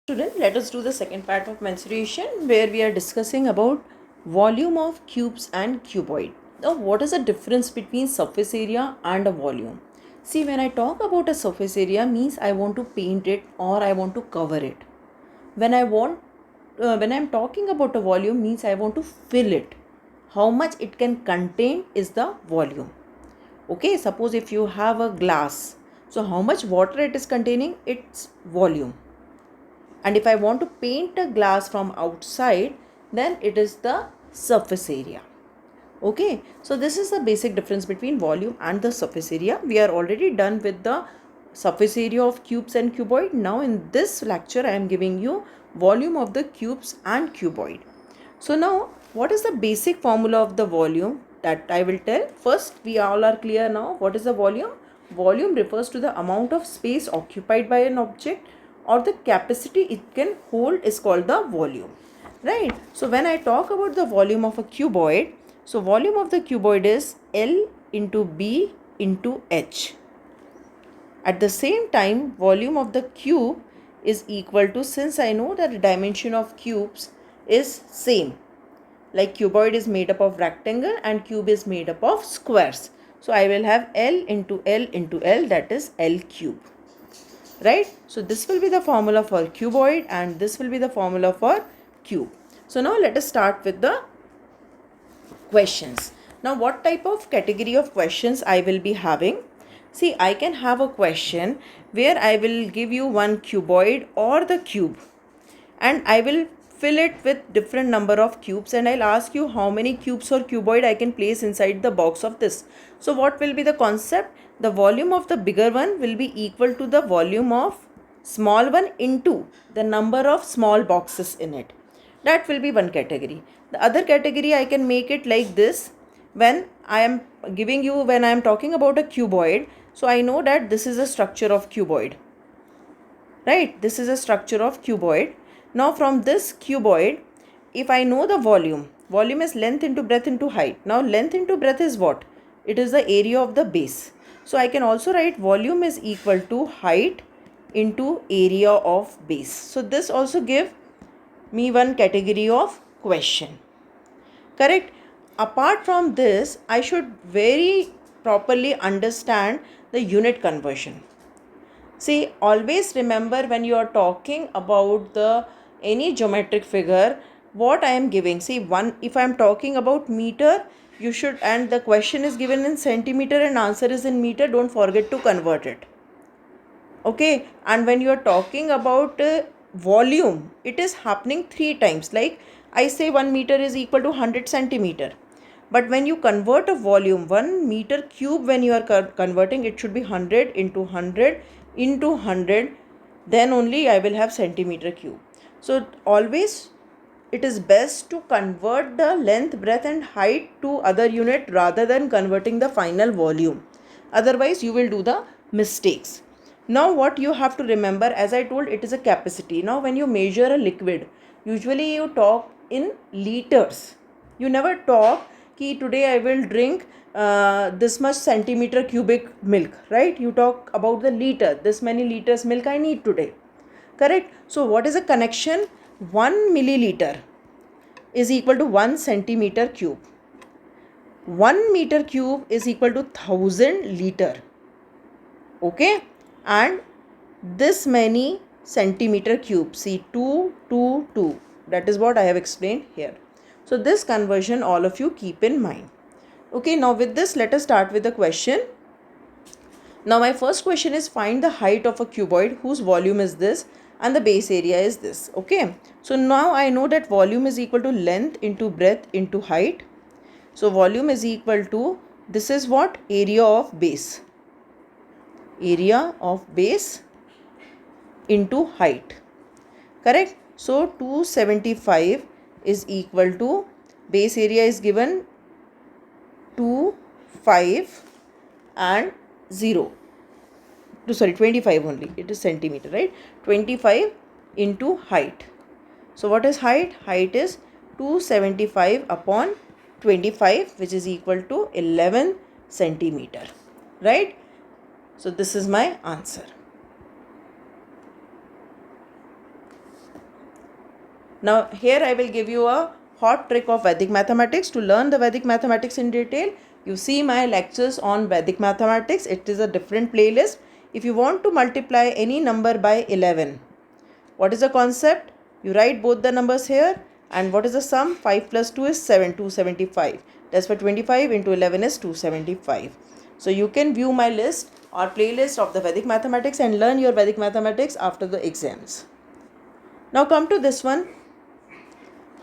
Student, let us do the second part of mensuration where we are discussing about volume of cubes and cuboid. Now, what is the difference between surface area and a volume? See, when I talk about a surface area means I want to paint it or I want to cover it. When I'm talking about a volume means I want to fill it. How much it can contain is the volume. Okay, suppose if you have a glass, so how much water it is containing, its volume. And if I want to paint a glass from outside, then it is the surface area. Okay, so this is the basic difference between volume and the surface area. We are already done with the surface area of cubes and cuboid. Now in this lecture I am giving you volume of the cubes and cuboid. So now what is the basic formula of the volume that I will tell. First, we all are clear now what is the volume. Volume refers to the amount of space occupied by an object or the capacity it can hold is called the volume, right? So when I talk about the volume of a cuboid, so volume of the cuboid is L into B into H. At the same time, volume of the cube is equal to, since I know that the dimension of cubes is same, like cuboid is made up of rectangle and cube is made up of squares. So I will have L into L into L, that is L cube. Right? So this will be the formula for cuboid and this will be the formula for cube. So now let us start with the questions. Now what type of category of questions I will be having? See, I can have a question where I will give you one cuboid or the cube and I will fill it with different number of cubes and I'll ask you how many cubes or cuboid I can place inside the box of this. So what will be the concept? The volume of the bigger one will be equal to the volume of small one into the number of small boxes in it. That will be one category. The other category I can make it like this. When I am talking about a cuboid, so I know that this is a structure of cuboid. Right? This is a structure of cuboid. Now from this cuboid, if I know the volume is length into breadth into height. Now length into breadth is what? It is the area of the base. So I can also write volume is equal to height into area of base. So this also give me one category of question. Correct? Apart from this, I should very properly understand the unit conversion. See, always remember when you are talking about the any geometric figure, what I am giving. See, if I am talking about meter, you should, and the question is given in centimeter and answer is in meter, don't forget to convert it. Okay, and when you are talking about volume, it is happening 3 times. Like I say 1 meter is equal to 100 centimeter. But when you convert a volume, 1 meter cube, when you are converting, it should be 100 into 100 into 100. Then only I will have centimeter cube. So always it is best to convert the length, breadth and height to other unit rather than converting the final volume. Otherwise you will do the mistakes. Now what you have to remember, as I told, it is a capacity. Now when you measure a liquid, usually you talk in liters. You never talk ki today I will drink this much centimeter cubic milk, right? You talk about the liter, this many liters milk I need today. Correct? So what is a connection? 1 milliliter is equal to 1 centimeter cube. 1 meter cube is equal to 1000 liter. Okay? And this many centimeter cube, see 2, 2, 2. That is what I have explained here. So this conversion all of you keep in mind. Okay, now with this let us start with the question. Now my first question is, find the height of a cuboid whose volume is this and the base area is this. Okay, so now I know that volume is equal to length into breadth into height. So volume is equal to, this is what? Area of base. Area of base into height. Correct? So 275 is equal to, base area is given 2, 5 and 0. 25 only. It is centimeter, right? 25 into height. So what is height? Height is 275 upon 25, which is equal to 11 centimeter. Right? So this is my answer. Now here I will give you a hot trick of Vedic mathematics. To learn the Vedic mathematics in detail, you see my lectures on Vedic mathematics. It is a different playlist. If you want to multiply any number by 11, what is the concept? You write both the numbers here, and what is the sum? 5 plus 2 is 7, 275. That's why 25 into 11 is 275. So you can view my list or playlist of the Vedic mathematics and learn your Vedic mathematics after the exams. Now come to this one.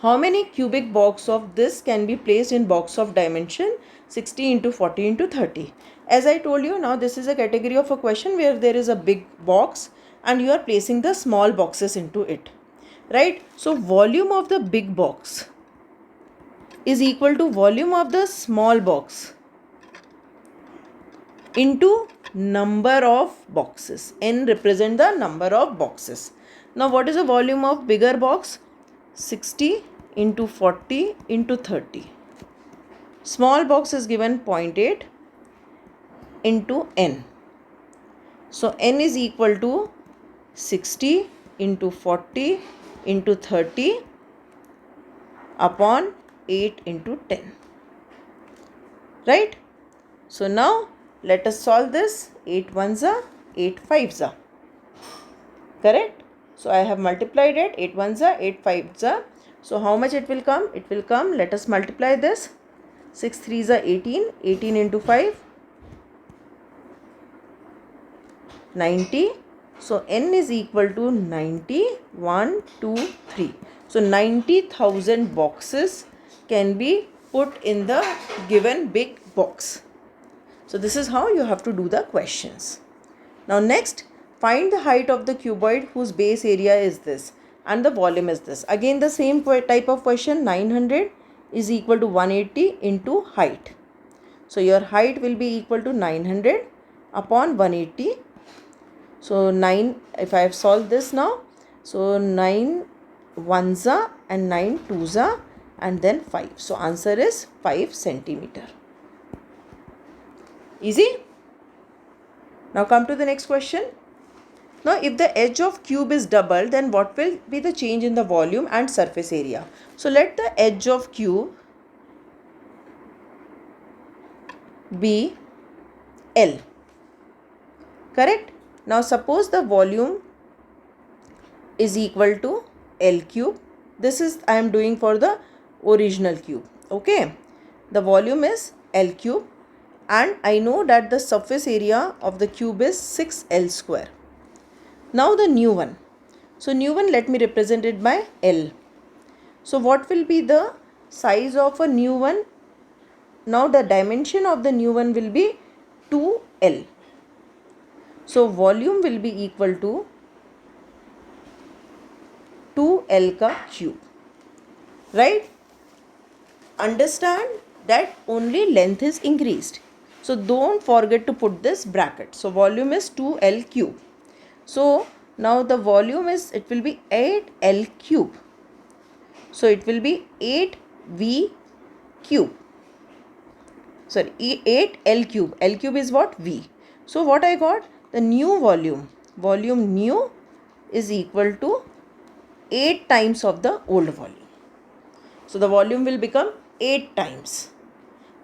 How many cubic box of this can be placed in box of dimension 60 into 40 into 30? As I told you, now this is a category of a question where there is a big box and you are placing the small boxes into it, right? So volume of the big box is equal to volume of the small box into number of boxes. N represent the number of boxes. Now what is the volume of bigger box? 60 into 40 into 30. Small box is given 0.8 into n. So n is equal to 60 into 40 into 30 upon 8 into 10. Right? So now let us solve this. 8 ones are 8 fives are. Correct? So I have multiplied it. 8 ones are 8 fives are. So how much it will come? It will come, let us multiply this. 6 threes are 18. 18 into 5, 90. So n is equal to 90. 1, 2, 3. So 90,000 boxes can be put in the given big box. So this is how you have to do the questions. Now next, find the height of the cuboid whose base area is this and the volume is this. Again the same type of question. 900 is equal to 180 into height. So your height will be equal to 900 upon 180. So 9, if I have solved this now, so 9 ones are and 9 twos are and then 5. So answer is 5 centimeter. Easy? Now come to the next question. Now if the edge of cube is doubled, then what will be the change in the volume and surface area? So let the edge of cube be L. Correct? Now suppose the volume is equal to L cube. This is I am doing for the original cube. Okay. The volume is L cube and I know that the surface area of the cube is 6L square. Now the new one. So new one, let me represent it by L. So what will be the size of a new one? Now the dimension of the new one will be 2L. So volume will be equal to 2L ka cube. Right? Understand that only length is increased. So don't forget to put this bracket. So volume is 2L cube. So now the volume is, it will be 8L cube. So it will be 8V cube. Sorry, 8L cube. L cube is what? V. So what I got? The new volume. Volume new is equal to 8 times of the old volume. So the volume will become 8 times.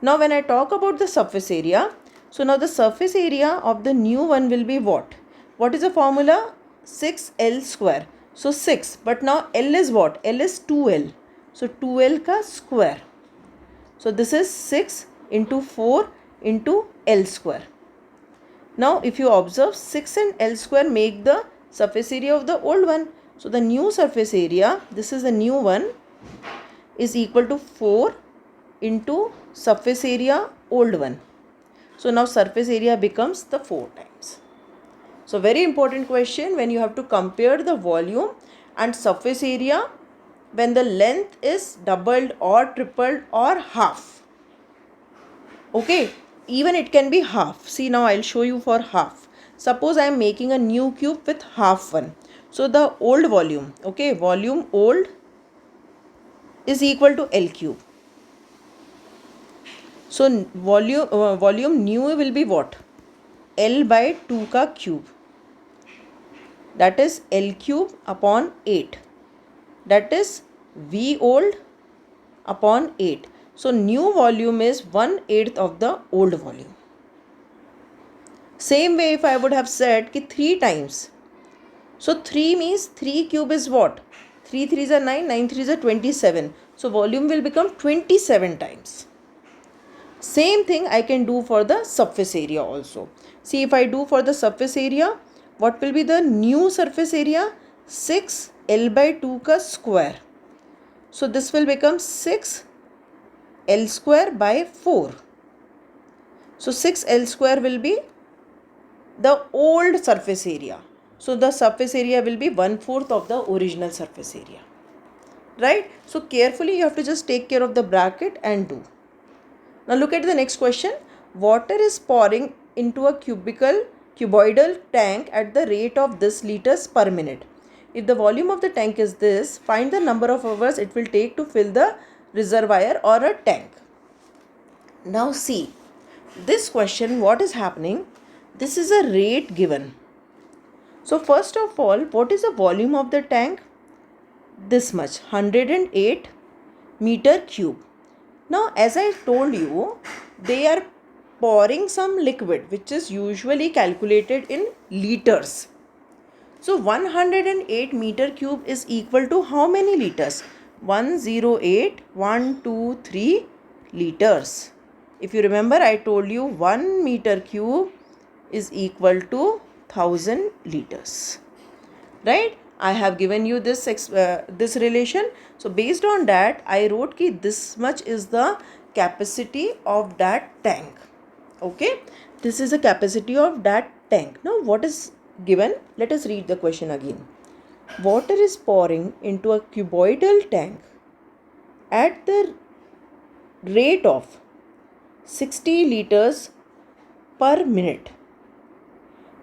Now when I talk about the surface area, so now the surface area of the new one will be what? What is the formula? 6L square. So 6, but now L is what? L is 2L. So 2L ka square. So this is 6 into 4 into L square. Now if you observe, 6 and L square make the surface area of the old one. So the new surface area, this is the new one, is equal to 4 into surface area old one. So now surface area becomes the 4 times. So very important question when you have to compare the volume and surface area when the length is doubled or tripled or half. Okay, even it can be half. See, now I'll show you for half. Suppose I am making a new cube with half one. So the old volume, okay, volume old is equal to L cube. So volume new will be what? L by 2 ka cube. That is L cube upon 8. that is V old upon 8. So new volume is 1/8 of the old volume. Same way if I would have said ki 3 times. So 3 means 3 cube is what? 3 3s are 9, 9 3s are 27. So volume will become 27 times. Same thing I can do for the surface area also. See, if I do for the surface area, what will be the new surface area? 6 L by 2 ka square. So this will become 6 L square by 4. So 6 L square will be the old surface area. So the surface area will be 1/4 of the original surface area. Right? So carefully you have to just take care of the bracket and do. Now look at the next question. Water is pouring into a cuboidal tank at the rate of this liters per minute. If the volume of the tank is this, find the number of hours it will take to fill the reservoir or a tank. Now see, this question, what is happening? This is a rate given. So first of all, what is the volume of the tank? This much, 108 meter cube. Now as I told you, they are pouring some liquid which is usually calculated in liters. So 108 meter cube is equal to how many liters? 108 liters. If you remember, I told you 1 meter cube is equal to 1000 liters. Right? I have given you this relation. So based on that, I wrote ki this much is the capacity of that tank. Okay, this is the capacity of that tank. Now what is given? Let us read the question again. Water is pouring into a cuboidal tank at the rate of 60 liters per minute.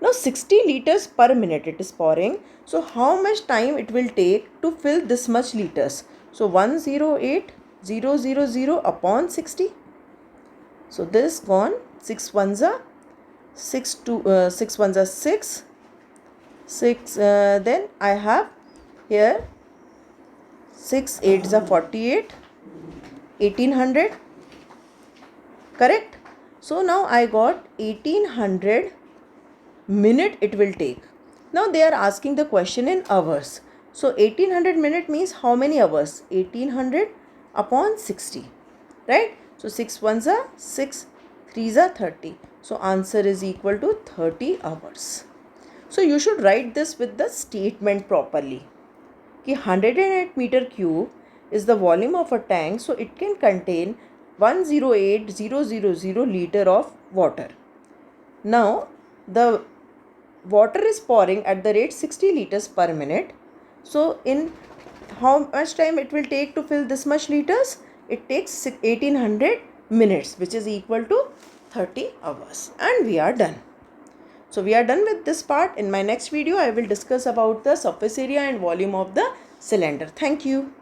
Now 60 liters per minute it is pouring. So how much time it will take to fill this much liters? So 108,000 upon 60. So this gone. 6 ones are 6 ones are 6. Then I have here 6 8s are 48. 1800. Correct? So now I got 1800 minute it will take. Now they are asking the question in hours. So 1800 minute means how many hours? 1800 upon 60. Right? So 6 ones are 6, 3s are 30. So answer is equal to 30 hours. So you should write this with the statement properly. Ki 108 meter cube is the volume of a tank, so it can contain 108,000 liter of water. Now the water is pouring at the rate 60 liters per minute. So in how much time it will take to fill this much liters? It takes 1800 minutes, which is equal to 30 hours. And we are done. So we are done with this part. In my next video, I will discuss about the surface area and volume of the cylinder. Thank you.